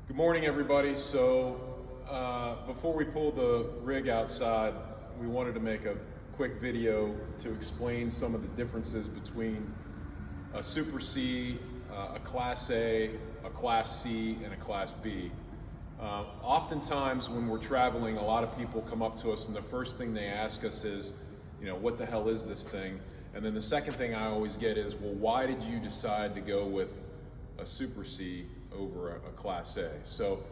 Good morning, everybody. So before we pulled the rig outside, we wanted to make a quick video to explain some of the differences between a Super C, a Class A Class C, and a Class B. Oftentimes when we're traveling, a lot of people come up to us and the first thing they ask us is, what the hell is this thing? And then the second thing I always get is, well, why did you decide to go with a Super C over a Class A? So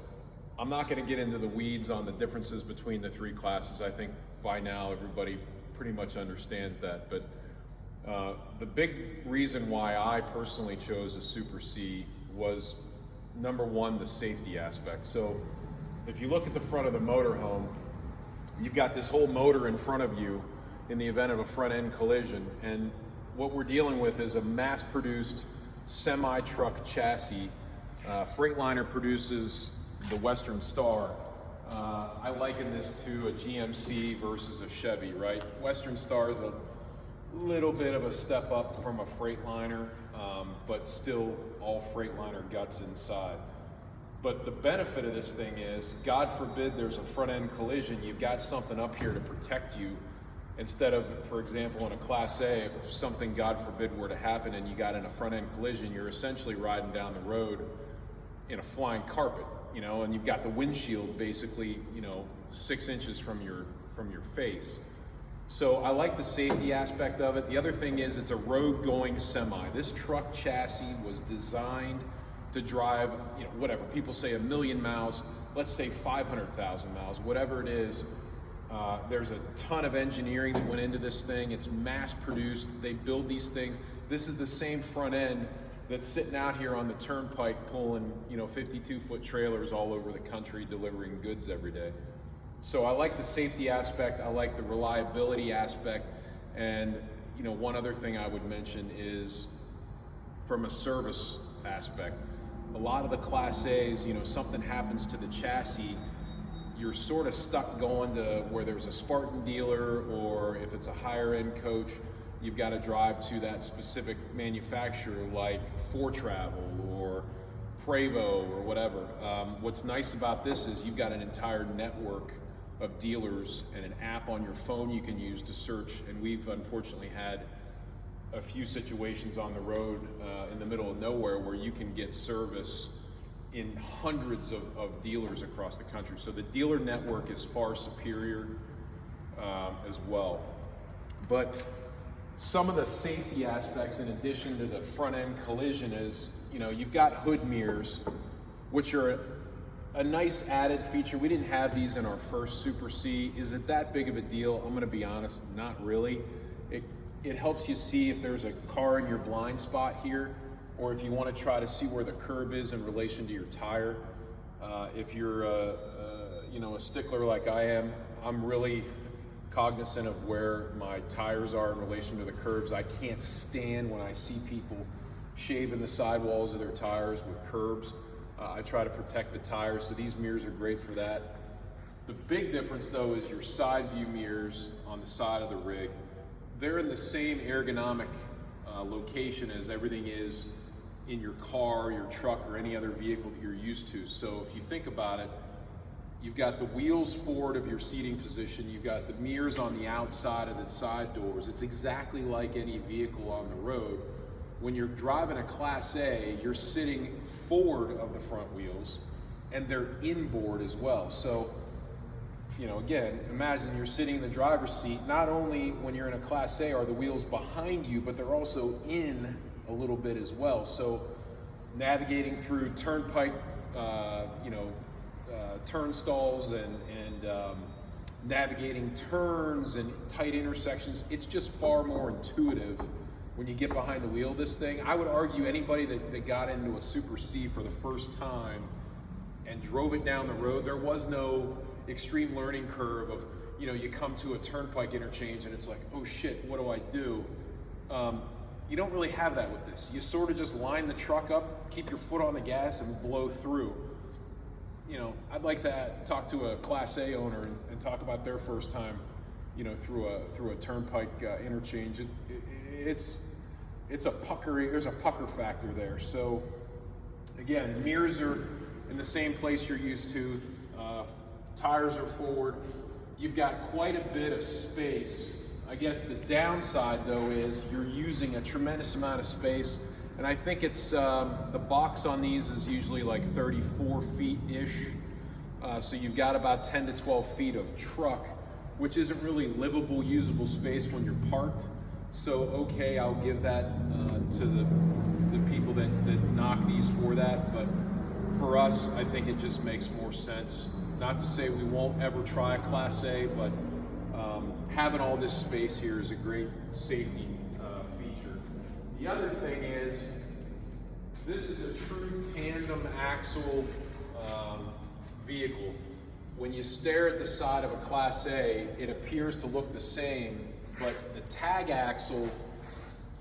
I'm not going to get into the weeds on the differences between the three classes. I think by now everybody pretty much understands that. But the big reason why I personally chose a Super C was, number one, the safety aspect. So if you look at the front of the motorhome, you've got this whole motor in front of you in the event of a front end collision. And what we're dealing with is a mass-produced semi-truck chassis. Freightliner produces the Western Star. I liken this to a GMC versus a Chevy, right? Western Star is a little bit of a step up from a Freightliner, but still all Freightliner guts inside. But the benefit of this thing is, God forbid there's a front end collision, you've got something up here to protect you. Instead of, for example, in a Class A, if something, God forbid, were to happen and you got in a front end collision, you're essentially riding down the road in a flying carpet, and you've got the windshield basically, 6 inches from your face. So I like the safety aspect of it. The other thing is, it's a road going semi. This truck chassis was designed to drive, whatever, people say 1 million miles, let's say 500,000 miles, whatever it is. There's a ton of engineering that went into this thing. It's mass produced. They build these things. This is the same front end that's sitting out here on the turnpike pulling, 52-foot trailers all over the country delivering goods every day. So I like the safety aspect. I like the reliability aspect. And, one other thing I would mention is from a service aspect. A lot of the Class A's, something happens to the chassis, you're sort of stuck going to where there's a Spartan dealer, or if it's a higher end coach, you've got to drive to that specific manufacturer like For Travel or Prevo or whatever. What's nice about this is you've got an entire network of dealers and an app on your phone you can use to search. And we've unfortunately had a few situations on the road in the middle of nowhere where you can get service in hundreds of dealers across the country. So the dealer network is far superior as well. But some of the safety aspects, in addition to the front end collision, is, you've got hood mirrors, which are a nice added feature. We didn't have these in our first Super C. Is it that big of a deal? I'm gonna be honest, not really. It helps you see if there's a car in your blind spot here, or if you want to try to see where the curb is in relation to your tire. If you're a stickler like I am, I'm really cognizant of where my tires are in relation to the curbs. I can't stand when I see people shaving the sidewalls of their tires with curbs. I try to protect the tires, so these mirrors are great for that. The big difference though is your side view mirrors on the side of the rig. They're in the same ergonomic location as everything is in your car, your truck, or any other vehicle that you're used to. So if you think about it, you've got the wheels forward of your seating position, you've got the mirrors on the outside of the side doors. It's exactly like any vehicle on the road. When you're driving a Class A, you're sitting forward of the front wheels, and they're inboard as well. So, again, imagine you're sitting in the driver's seat. Not only when you're in a Class A are the wheels behind you, but they're also in a little bit as well. So navigating through turnpike, turnstiles and navigating turns and tight intersections, it's just far more intuitive when you get behind the wheel of this thing. I would argue anybody that got into a Super C for the first time and drove it down the road, there was no extreme learning curve of, you come to a turnpike interchange and it's like, oh shit, what do I do? You don't really have that with this. You sort of just line the truck up, keep your foot on the gas, and blow through. I'd like to talk to a Class A owner and talk about their first time, through a turnpike interchange. It's a puckery. There's a pucker factor there. So again, mirrors are in the same place you're used to. Tires are forward. You've got quite a bit of space. I guess the downside though is you're using a tremendous amount of space, and I think it's the box on these is usually like 34 feet-ish. So you've got about 10 to 12 feet of truck, which isn't really livable, usable space when you're parked. So okay, I'll give that to the people that knock these for that, but for us, I think it just makes more sense. Not to say we won't ever try a Class A, but having all this space here is a great safety feature. The other thing is, this is a true tandem axle vehicle. When you stare at the side of a Class A, it appears to look the same, but the tag axle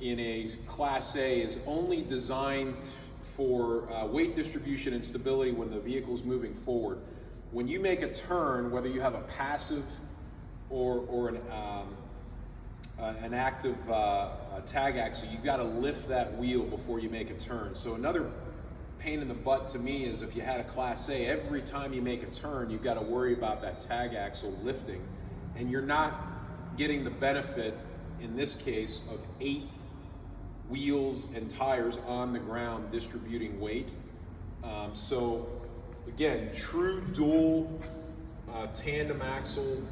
in a Class A is only designed for weight distribution and stability when the vehicle is moving forward. When you make a turn, whether you have a passive or an active tag axle, you've got to lift that wheel before you make a turn. So another pain in the butt to me is if you had a Class A, every time you make a turn, you've got to worry about that tag axle lifting, and you're not getting the benefit, in this case, of 8 wheels and tires on the ground distributing weight. So again, true dual tandem axle.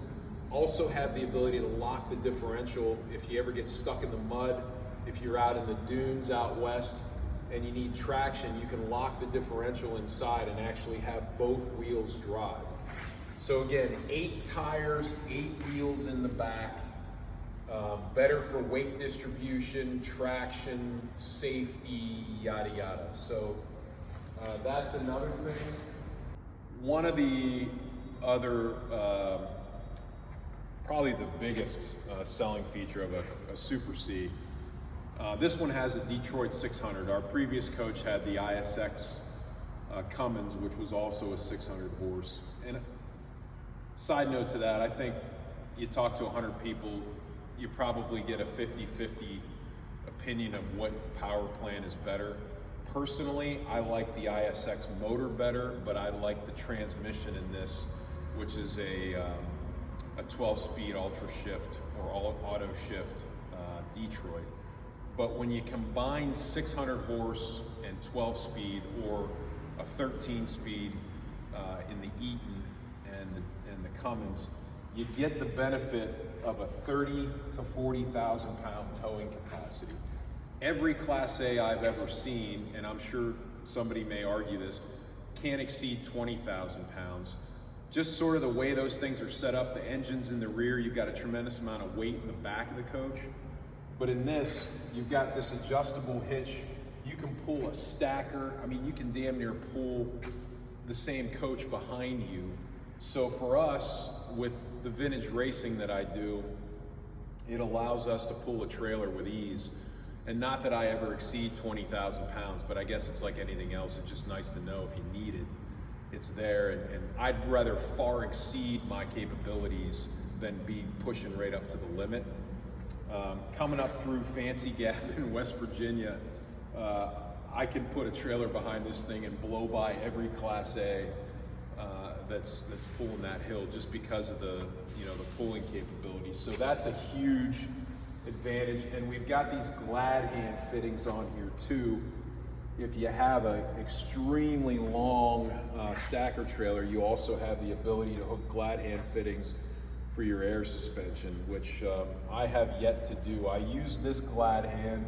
Also have the ability to lock the differential if you ever get stuck in the mud, if you're out in the dunes out west and you need traction, you can lock the differential inside and actually have both wheels drive. So again, 8 tires, 8 wheels in the back, better for weight distribution, traction, safety, yada yada. So that's another thing. One of the other, probably the biggest selling feature of a Super C, this one has a Detroit 600. Our previous coach had the ISX Cummins, which was also a 600 horse. And side note to that, I think you talk to 100 people, you probably get a 50-50 opinion of what power plant is better. Personally, I like the ISX motor better, but I like the transmission in this, which is a 12-speed ultra shift or auto shift Detroit. But when you combine 600 horse and 12 speed, or a 13 speed in the Eaton and the Cummins, you get the benefit of a 30 to 40,000 pound towing capacity. Every Class A I've ever seen, and I'm sure somebody may argue this, can't exceed 20,000 pounds. Just sort of the way those things are set up, the engine's in the rear, you've got a tremendous amount of weight in the back of the coach. But in this, you've got this adjustable hitch. You can pull a stacker. I mean, you can damn near pull the same coach behind you. So for us, with the vintage racing that I do, it allows us to pull a trailer with ease. And not that I ever exceed 20,000 pounds, but I guess it's like anything else. It's just nice to know if you need it, it's there. And I'd rather far exceed my capabilities than be pushing right up to the limit. Coming up through Fancy Gap in West Virginia, I can put a trailer behind this thing and blow by every Class A that's pulling that hill, just because of the the pulling capability. So that's a huge advantage. And we've got these glad hand fittings on here too. If you have an extremely long stacker trailer, you also have the ability to hook glad hand fittings for your air suspension, which I have yet to do. I use this glad hand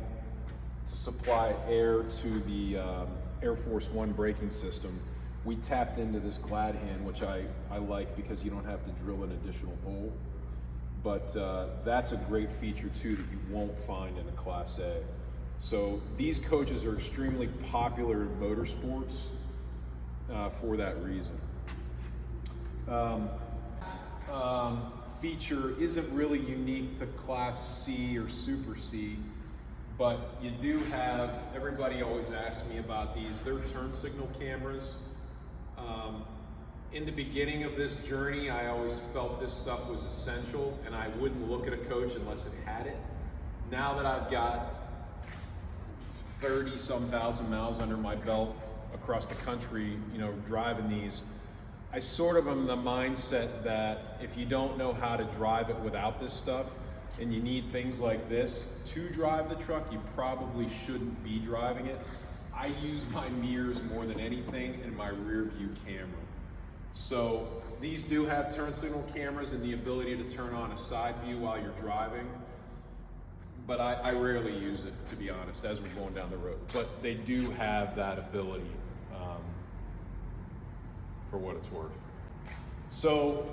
to supply air to the Air Force One braking system. We tapped into this glad hand, which I like because you don't have to drill an additional hole. But that's a great feature too that you won't find in a Class A. So these coaches are extremely popular in motorsports for that reason. Feature isn't really unique to Class C or Super C, but you do have, everybody always asks me about these, they're turn signal cameras. In the beginning of this journey, I always felt this stuff was essential and I wouldn't look at a coach unless it had it. Now that I've got 30-some thousand miles under my belt across the country, you know, driving these, I sort of am the mindset that if you don't know how to drive it without this stuff, and you need things like this to drive the truck, you probably shouldn't be driving it. I use my mirrors more than anything and my rear view camera. So these do have turn signal cameras and the ability to turn on a side view while you're driving, but I rarely use it, to be honest, as we're going down the road. But they do have that ability, for what it's worth. So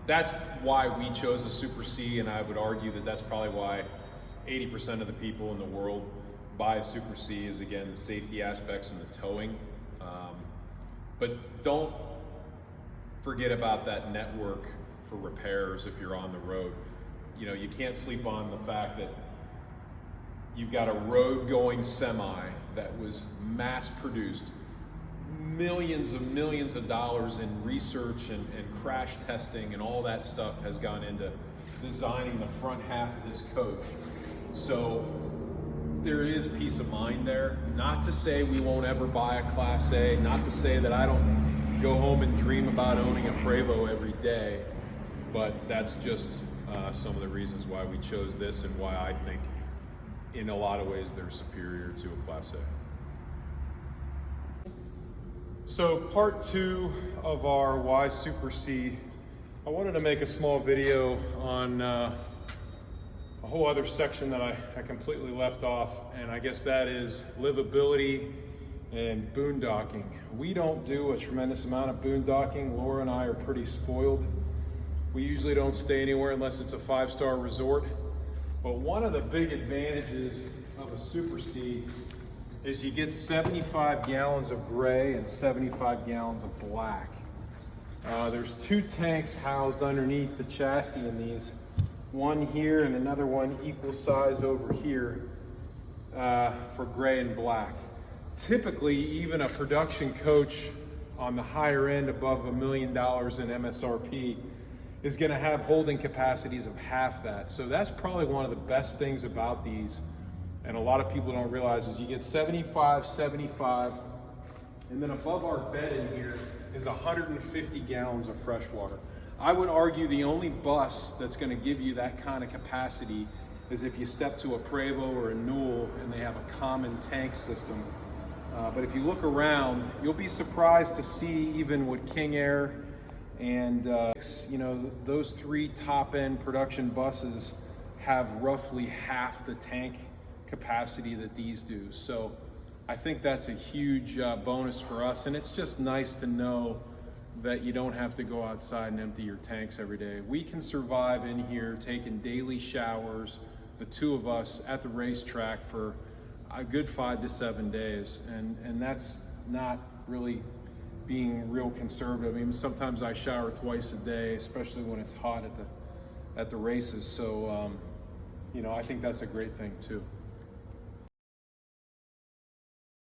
that's why we chose a Super C, and I would argue that that's probably why 80% of the people in the world buy a Super C, is again the safety aspects and the towing. But don't forget about that network for repairs if you're on the road. You know, you can't sleep on the fact that you've got a road going semi that was mass produced. Millions of dollars in research and crash testing and all that stuff has gone into designing the front half of this coach. So there is peace of mind there. Not to say we won't ever buy a Class A, not to say that I don't go home and dream about owning a Prevost every day, but that's just some of the reasons why we chose this and why I think in a lot of ways they're superior to a Class A. So part 2 of our Why Super C, I wanted to make a small video on a whole other section that I completely left off, and I guess that is livability and boondocking. We don't do a tremendous amount of boondocking. Laura and I are pretty spoiled. We usually don't stay anywhere unless it's a 5-star resort. But one of the big advantages of a Super C is you get 75 gallons of gray and 75 gallons of black. There's 2 tanks housed underneath the chassis in these. One here and another one equal size over here for gray and black. Typically, even a production coach on the higher end above $1 million in MSRP is going to have holding capacities of half that. So that's probably one of the best things about these, and a lot of people don't realize, is you get 75, 75, and then above our bed in here is 150 gallons of fresh water. I would argue the only bus that's going to give you that kind of capacity is if you step to a Prevost or a Newell and they have a common tank system. But if you look around, you'll be surprised to see even with King Air and you know, those 3 top-end production buses have roughly half the tank capacity that these do. So I think that's a huge bonus for us, and it's just nice to know that you don't have to go outside and empty your tanks every day. We can survive in here taking daily showers, the 2 of us at the racetrack for a good 5 to 7 days, and that's not really being real conservative. I mean, sometimes I shower twice a day, especially when it's hot at the races. So, you know, I think that's a great thing too.